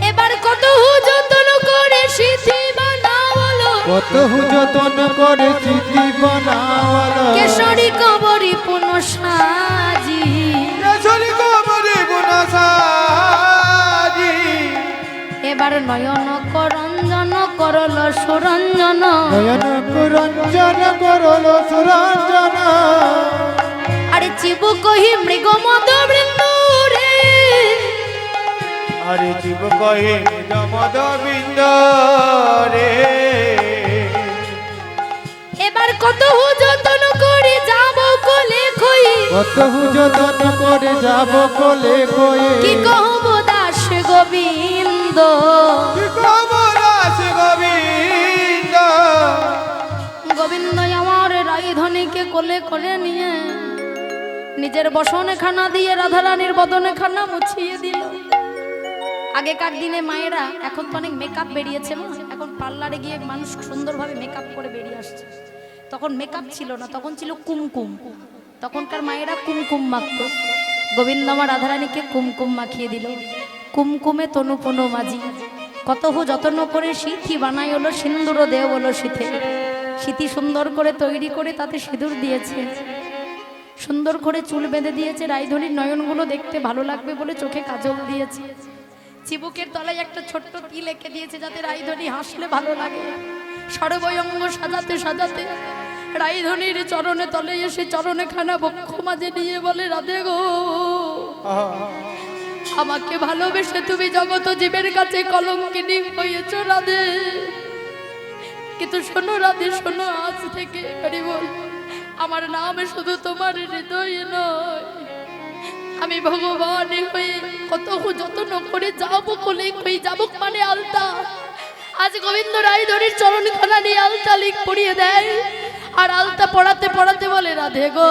এবার কত যতন করে সিদ্ধি বানাওয়ালো, কত যতন করে স্মৃতি বানাওয়ালো, কেশরী কবরী পুন সাজি, কেশরী কবরী পুন সাজি। এবার নয়ন করঞ্জন করল সুরঞ্জন, নয়ন রঞ্জন করল সুরঞ্জন, আরে চিবু কহি মৃগ মদ বৃন্দ রে, আরে জীব কহে জমদ বিন্দ রে। এবার কত যতন করে যাব কোলে খই, কত যতন করে যাব কোলে কয়ে, কি কহব দাস গোবিন্দ, কি কব দাস গো গোবিন্দ আমার রাইধনীকে কোলে করে নিয়ে নিজের বসনে খানা দিয়ে রাধারানীর বদনে খানা মুছিয়ে দিল। আগেকার দিনে মায়েরা, এখন তো অনেক মেকআপ বেরিয়েছে না, এখন পার্লারে গিয়ে মানুষ সুন্দরভাবে মেকআপ করে বেরিয়ে আসছে। তখন মেকআপ ছিল না, তখন ছিল কুমকুম। তখনকার মায়েরা কুমকুম মাখত। গোবিন্দ আমার রাধারানীকে কুমকুম মাখিয়ে দিল। কুমকুমে তনুপন মাঝি কতহু যত্ন করে সিথি বানাই হলো সিন্দুর দেও হলো শীতে। সিথি সুন্দর করে তৈরি করে তাতে সিঁদুর দিয়েছে, সুন্দর করে চুল বেঁধে দিয়েছে। রাইধনীর নয়নগুলো দেখতে ভালো লাগবে বলে চোখে কাজল দিয়েছে। চিবুকের তলায় একটা ছোট্ট তিল এঁকে দিয়েছে যাতে রাইধনী হাসলে ভালো লাগে। সর্বঙ্গ সাজাতে সাজাতে রাইধনীর চরণে তলে এসে চরণে খানা বক্ষ মাঝে নিয়ে বলে, রাধে গো, আমাকে ভালোবেসে তুমি জগত জীবের কাছে কলঙ্কিনী হয়েছো রাধে। কিন্তু শোনো রাধে, শোনো, আজ থেকে বল, আমার নাম শুধু তোমার হৃদয় নয়, আমি ভগবান হয়ে কত যত্ন করে যাবো কোলে হয়ে যাবো মানে আলতা। আজ গোবিন্দ রাইধনীর চরণ খানা নিয়ে আলতা লিখ পড়িয়ে দেয়। আর আলতা পড়াতে পড়াতে বলে, রাধে গো,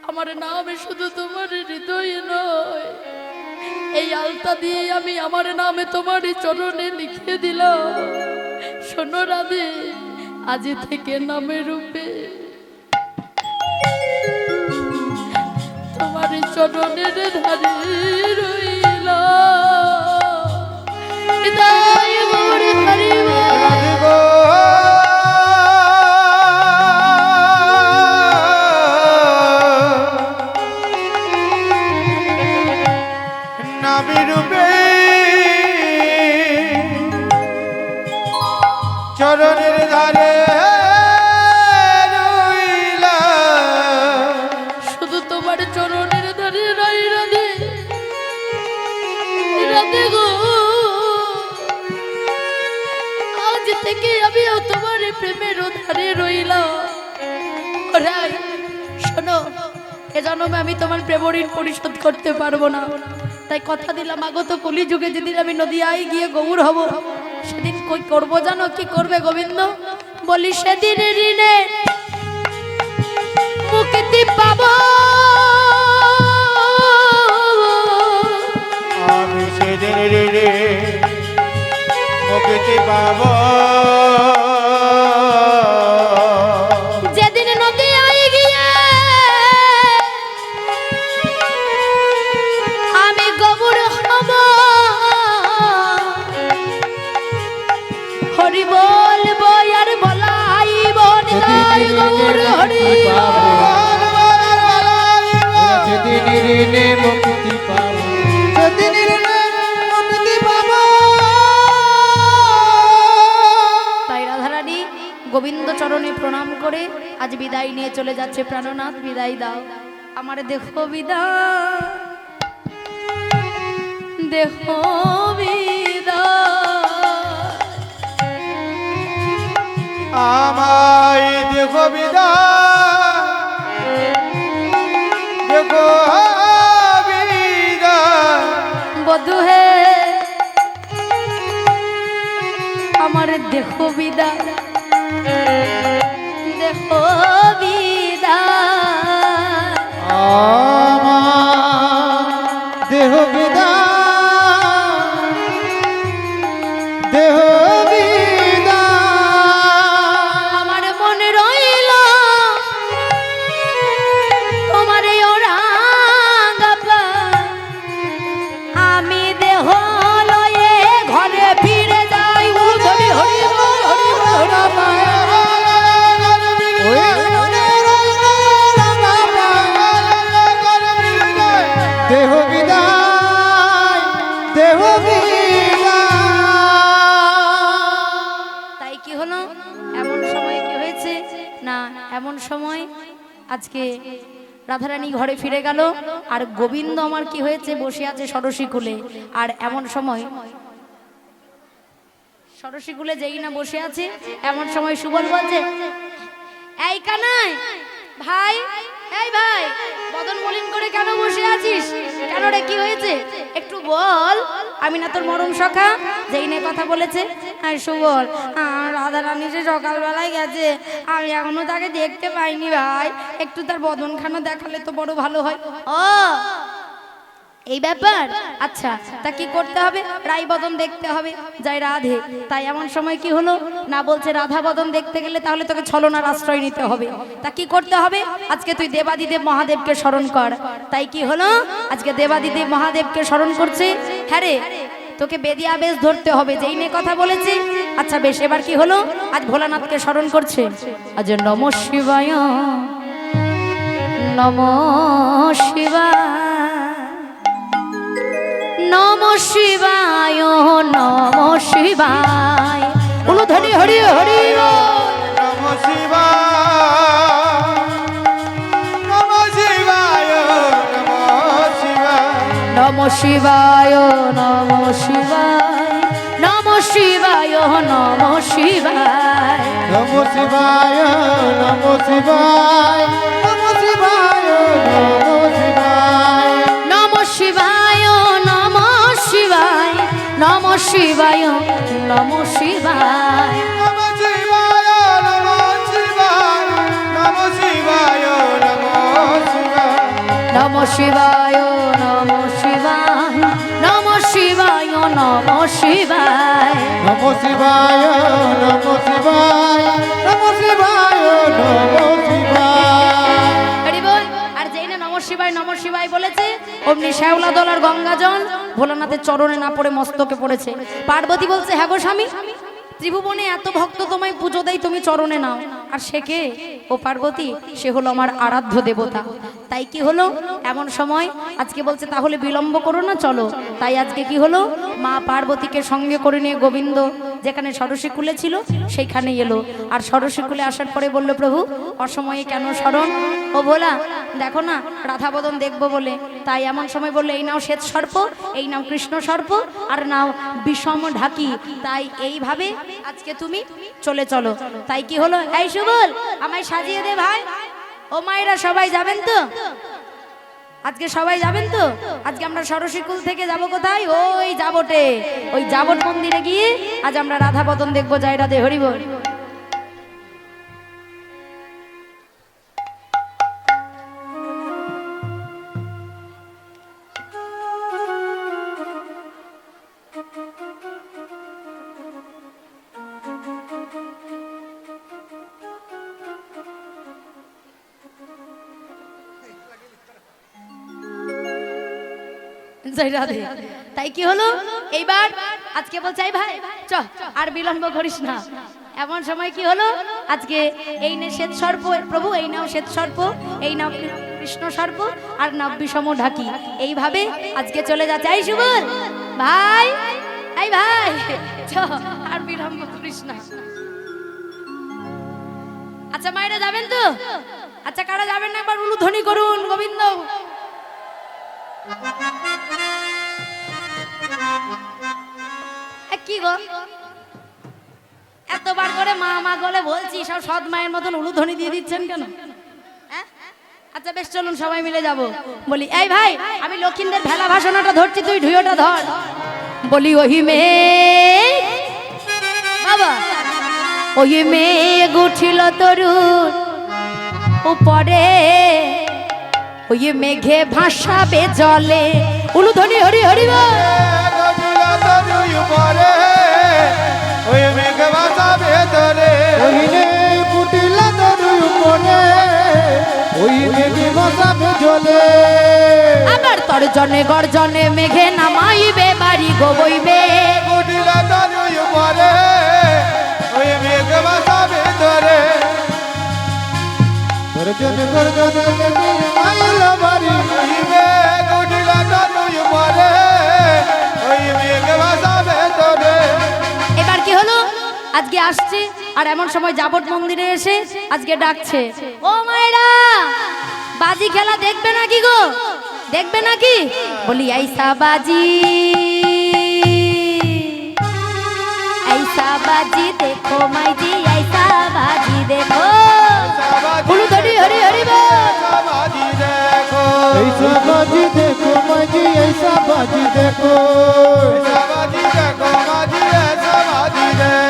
আমার নাম শুধু তোমার হৃদয় নয়, এই আলতা দিয়ে আমি আমার নামে তোমার চরণে লিখে দিলাম। শোনো রাধে, আজ থেকে নামে রূপে তোমার চরণের ধারে রইল। হৃদয় গৌরে হরিব। নামি রূপে চরণের ধারে রইলা, শুধু তোমার চরণের ধারে রই রাধে। রাধে গো, আজ থেকে আমিও তোমার প্রেমের ধারে রইলাম। শোনো, এ জন্মে আমি তোমার প্রেম ঋণ পরিশোধ করতে পারবো না, তাই কথা দিলাম আগত কলিযুগে যেদিন আমি নদিয়ায় গিয়ে গৌর হব, সেদিন কই করবো জানো? কি করবে গোবিন্দ? বলি, সেদিন ঋণে মুক্তি পাবো আমি সেদিন রে মুক্তি পাব। যেদিন নদিয়ায় গিয়ে আমি গৌর হব, হরি বলবো আর বলাইব নিতাই গৌর হরি। সেদিন ঋণে মুক্তি পাব, সেদিন ঋণে মুক্তি পাব। তাই রাধারানী গোবিন্দ চরণে প্রণাম করে আজ বিদায় নিয়ে চলে যাচ্ছে। প্রাণনাথ, বিদায় দাও আমার, দেখো বিদায়, দেখো আমায় দেখো বিদায়, দেখো বিদায় বধু হে আমার, দেখো বিদায়, দেখো বিদায়। আমার দেহ বিদায়, দেহ বিদায়। আমার মনে রইল তোমার এই ওরাঙ্গা পায়, আমি দেহ লয়ে ঘরে ফিরে যাই। হরি হরি বল, হরি বল, হরি বল। দেহ বিদায়, দেহ বিদায়। তাই কি হলো? এমন সময় কি হয়েছে না, এমন সময় আজকে রাধারানী ঘরে ফিরে গেল, আর গোবিন্দ আমার কি হয়েছে, বসে আছে ষোড়শী কুলে। আর এমন সময় ষোড়শী কুলে যেই না বসে আছে, এমন সময় সুবল বলছে, এই কানাই ভাই, এই ভাই, বদন মলিন করে কেন বসে আছিস? কেন রে, কি হয়েছে একটু বল? আমি না তোর মরম সখা? যেই নে কথা বলেছে, এই সুবল, রাধা রানী সে সকালবেলায় গেছে, আমি এখনো তাকে দেখতে পাইনি ভাই, একটু তার বদনখানা দেখালে তো বড় ভালো হয়। ও এই ব্যাপার, আচ্ছা তা কি করতে হবে? রাই বদন দেখতে হবে, যাই রাধে। তাই এমন সময় কি হলো না, বলছে রাধা বদন দেখতে গেলে তাহলে তোকে ছলনার আশ্রয় নিতে হবে। তা কি করতে হবে? আজকে তুই দেবাদিদেব মহাদেবকে স্মরণ কর। তাই কি হলো, আজকে দেবাদিদেব মহাদেবকে স্মরণ করছে। হ্যাঁ রে, তোকে বেদিয়া বেশ ধরতে হবে, যেই নিয়ে কথা বলেছি। আচ্ছা বেশ, এবার কি হলো, আজ ভোলানাথকে স্মরণ করছে। আজ নমঃ শিবায়, নমঃ শিবায়, নমঃ শিবায়, নমঃ শিবায়। বলো ধরি হরি হরি নমঃ শিবায়, নমঃ শিবায়, নমঃ শিবায়। নমঃ শিবায়, নমঃ শিবায়, নমঃ শিবায়, নমঃ শিবায়। নমঃ শিবায়, নমঃ শিবায়, নমঃ শিবায়, নমঃ শিবায়। নমঃ শিবায়, নমঃ শিবায়, নমঃ শিবায়, নমঃ শিবায়, নমঃ শিবায়, নমঃ শিবায়, নমঃ শিবায়, নমঃ শিবায়, নমঃ শিবায়, নমঃ শিবায়, নমঃ শিবায়, নমঃ শিবায়, নমঃ শিবায়। হরি বল। আর যেই না নমঃ শিবায় নমঃ শিবায় বলেছে, অমনি শ্যাওলা দল আর গঙ্গা জল ভোলানাথের চরণে না পড়ে মস্তকে পড়েছে। পার্বতী বলছে, হ্যাঁ গো স্বামী, ত্রিভুবনে এত ভক্ত তোমায় পুজো দেয়, তুমি চরণে নাও। আর সে কে? ও পার্বতী, সে হলো আমার আরাধ্য দেবতা। তাই কি হলো, এমন সময় আজকে বলছে তাহলে বিলম্ব করো না, চলো। তাই আজকে কি হলো, মা পার্বতীকে সঙ্গে করে নিয়ে গোবিন্দ যেখানে ষড়শী কুলে ছিল সেইখানে এলো। আর ষড়শী কুলে আসার পরে বলল, প্রভু অসময়ে কেন স্মরণ? ও ভোলা, দেখো না রাধা বদন দেখবো বলে, তাই এমন সময় বললো, এই নাও শ্বেত সর্প, এই নাও কৃষ্ণ সর্প, আর নাও বিষম ঢাকি। তাই এইভাবে আজকে তুমি চলে চলো। তাই কি হলো, এই সুবল আমায় সাজিয়ে দে ভাই। ও মায়েরা সবাই যাবেন তো? আজকে সবাই যাবেন তো? আজকে আমরা সরস্বীকুল থেকে যাব কোথায়? ওই যাবটে, ওই যাবট মন্দিরে গিয়ে আজ আমরা রাধা বদন দেখবো। জয় রাধে, হরি বল। জয় রাধে। তাই কি হলো, এইবার আজকে বলছে, এই ভাই চ, আর বিলম্ব করিস না। এমন সময় কি হলো, আজকে এই নে শ্বেত সর্প, প্রভু এই নাও শ্বেত সর্প, এই নাও কৃষ্ণ সর্প, আর নাও বিষম ঢাকি। এইভাবে আজকে চলে যাচ্ছে। এই সুবল ভাই, এই ভাই চ, আর বিলম্ব করিস না। আচ্ছা মায়েরা যাবেন তো? আচ্ছা কারা যাবেন না একবার উলুধ্বনি করুন, গোবিন্দ। কি গো, এতবার করে মা মা বলে বলছি, সব সৎ মায়ের মতন উলুধ্বনি দিয়ে দিচ্ছেন কেন? আচ্ছা বেশ, চলুন সবাই মিলে যাব। বলি, এই ভাই আমি লক্ষিণদের ভেলা ভাষণটা ধরছি, তুই ঢুয়োটা ধর। বলি, ওহি মেয়ে বাবা, ওহি মেয়ে গুছিল তরুণ উপরে, ওই মেঘে ভাসাবে জলে। উলুধ্বনি হরি হরি বল। ওই মেঘ ভাসাবে জলে, কুটিলা তরুর উপরে, ওই মেঘ ভাসাবে জলে। আবার তর্জনে গর্জনে মেঘে নামাইবে বাড়ি গো বইবে। কুটিলা তরুর উপরে, ওই মেঘ ভাসাবে জলে। গর্জনে গর্জনে মেঘে নামাইলা বাড়ি বইবে, কুটিলা তরুর উপরে, ওই মেঘ ভাসাবে জলে। এবার কি হলো, আজকে আসছে আর এমন সময় যাবট মন্দিরে এসে আজকে ডাকছে, ও মায়েরা বাজি খেলা দেখবে নাকি গো, দেখবে নাকি? বলি, ऐसा बाजी ऐसा बाजी देखो माई जी, ऐसा बाजी देखो। उलुध्वनि हरि हरि बोल। ऐसा बाजी देखो, ऐसा बाजी देखो माई जी, ऐसा बाजी देखो, ऐसा बाजी देखो माई जी, ऐसा बाजी देखो।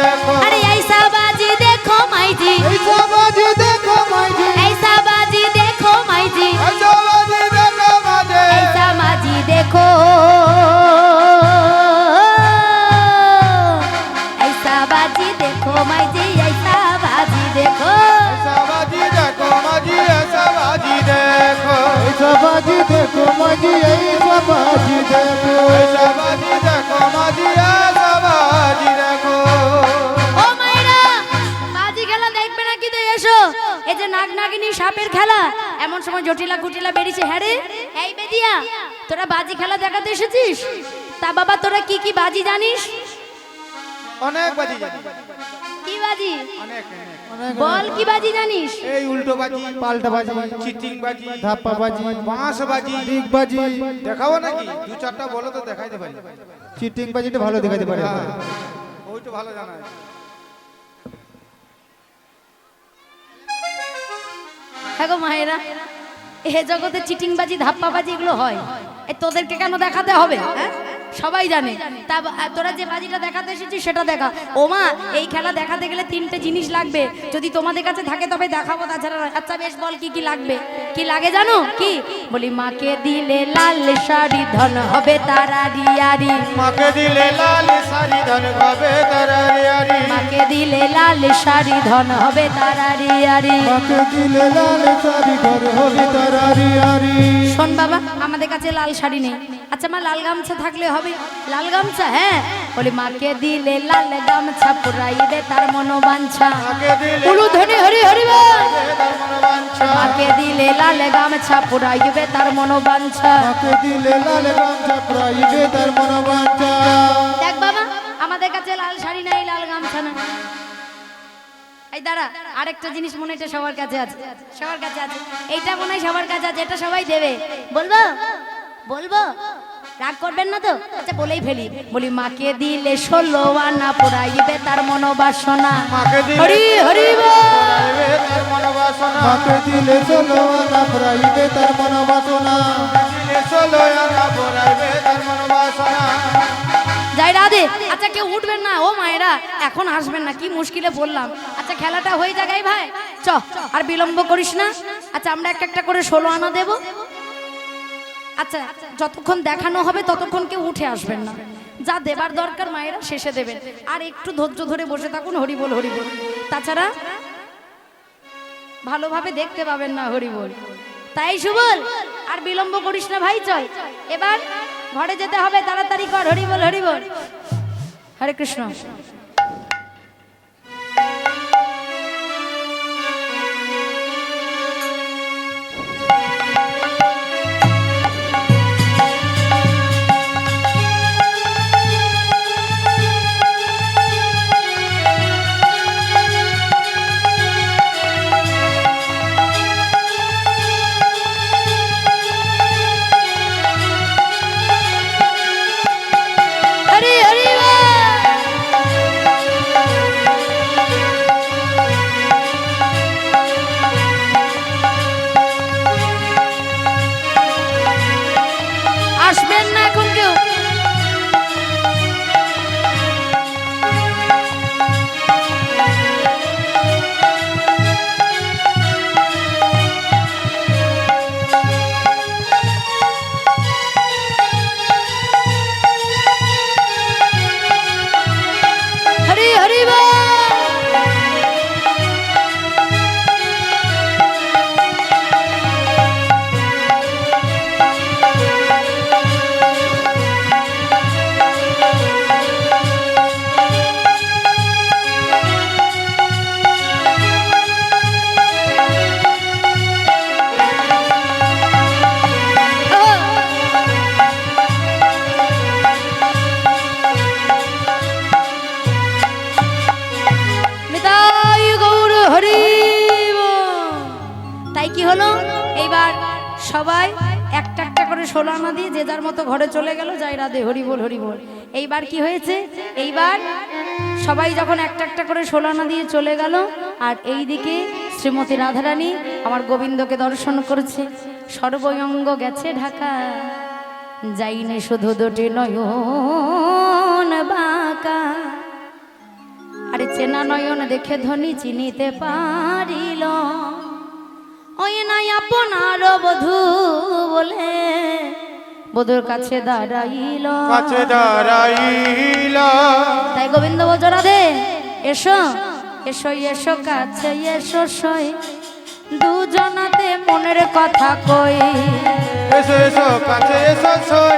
বাজি দেখো মাঝি এইসা বাজি দেখো এইসা বাজি দেখো মাঝি এইসা বাজি দেখো ও মায়েরা বাজি খেলা দেখবে না কি তো এসো এই যে নাগ নাগিনী সাপের খেলা এমন সময় জটিলা কুটিলা বেরিয়েছে হ্যাঁ রে এই বেদিয়া তোরা বাজি খেলা দেখাতে এসেছিস তা বাবা তোরা কি কি বাজি জানিস অনেক বাজি জানি কি বাজি অনেক বল কি বাজি জানিস এই উল্টো বাজি পাল্টা বাজি চিটিং বাজি ধাপ্পা বাজি বাঁশ বাজি দিক বাজি দেখাবো নাকি দু চারটা বলো তো দেখাইতে পারি চিটিং বাজিটা ভালো দেখাইতে পারি ওইটা ভালো জানা হ্যাঁ গো মায়েরা এ জগতে চিটিং বাজি ধাপ্পা বাজি এগুলো হয় এই তোদেরকে কেন দেখাতে হবে হ্যাঁ সবাই জানে তা তোরা যে বাজিটা দেখাতে এসেছিস সেটা দেখা ও মা এই খেলা দেখাতে গেলে তিনটে জিনিস লাগবে যদি তোমাদের কাছে থাকে তবে দেখাবো তাছাড়া আচ্ছা বেশ বল কি কি লাগবে কি লাগে জানো কি বলি মাকে দিলে লাল শাড়ি ধন হবে তারা রিয়ারি মাকে দিলে লাল শাড়ি ধন হবে তারা রিয়ারি মাকে দিলে লাল শাড়ি ধন হবে তারা রিয়ারি মাকে দিলে লাল শাড়ি ধন হবে তারা রিয়ারি শোন বাবা আমাদের কাছে লাল শাড়ি নেই আচ্ছা মা লাল গামছা থাকলে হবে লাল গামছা হ্যাঁ বলি মাকে দিলে লাল গামছা পুরাইবে তার মনোবাঞ্ছা উলু ধ্বনি হরি হরি বল মাকে দিলে লাল গামছা পুরাইবে তার মনোবাঞ্ছা মাকে দিলে লাল গামছা পুরাইবে তার মনোবাঞ্ছা দেখ বাবা আমাদের কাছে লাল শাড়ি নাই লাল গামছা নাই এই দাঁড়া আরেকটা জিনিস মনে হচ্ছে সবার কাছে আছে সবার কাছে আছে এইটা মনে হয় সবার কাছে আছে এটা সবাই দেবে বলবো বলবো রাগ করবেন না তো আচ্ছা বলেই ফেলি বলি মাকে দিলে 16 আনা পুরাইবে তার মনোবাসনা হরি হরি পুরাইবে তার মনোবাসনা মাকে দিলে 16 আনা পুরাইবে তার মনোবাসনা দিলে 16 আনা পুরাইবে তার মনোবাসনা যাই রাধে আচ্ছা কেউ উঠবেন না ও মায়েরা এখন আসবেন না কি মুশকিলে বললাম আচ্ছা খেলাটা হয়ে যাগাই ভাই চ আর বিলম্ব করিস না আচ্ছা আমরা একটা একটা করে 16 আনা দেব আচ্ছা যতক্ষণ দেখানো হবে ততক্ষণ কেউ উঠে আসবেন না যা দেবার দরকার মায়েরা শেষে দেবেন আর একটু ধৈর্য ধরে বসে থাকুন হরি বল তাছাড়া ভালোভাবে দেখতে পাবেন না হরি বল তাই সুবল আর বিলম্ব করিস না ভাই চল এবার ঘরে যেতে হবে তাড়াতাড়ি কর হরি বল হরে কৃষ্ণ সবাই একটা একটা করে 16 আনা দিয়ে যে যার মতো ঘরে চলে গেল যাই রাধে হরি বল এইবার কি হয়েছে এইবার সবাই যখন একটা একটা করে 16 আনা দিয়ে চলে গেল আর এইদিকে শ্রীমতী রাধারানী আমার গোবিন্দকে দর্শন করেছে সর্বঙ্গ গেছে ঢাকা যাইনে শুধু দুটি নয়ন বাঁকা আরে চেনা নয়ন দেখে ধনী চিনিতে পারিল ওই নাই আপনার বধূ বলে বধূর কাছে দাঁড়াইল তাই গোবিন্দ বলছো রাধে এসো এসো এসো কাছে এসো সই দুজনাতে মনের কথা কই। এসো এসো কাছে এসো সই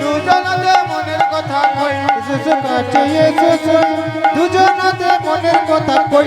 দুজনাতে মনের কথা কই। এসো এসো কাছে এসো সই দুজনাতে মনের কথা কই।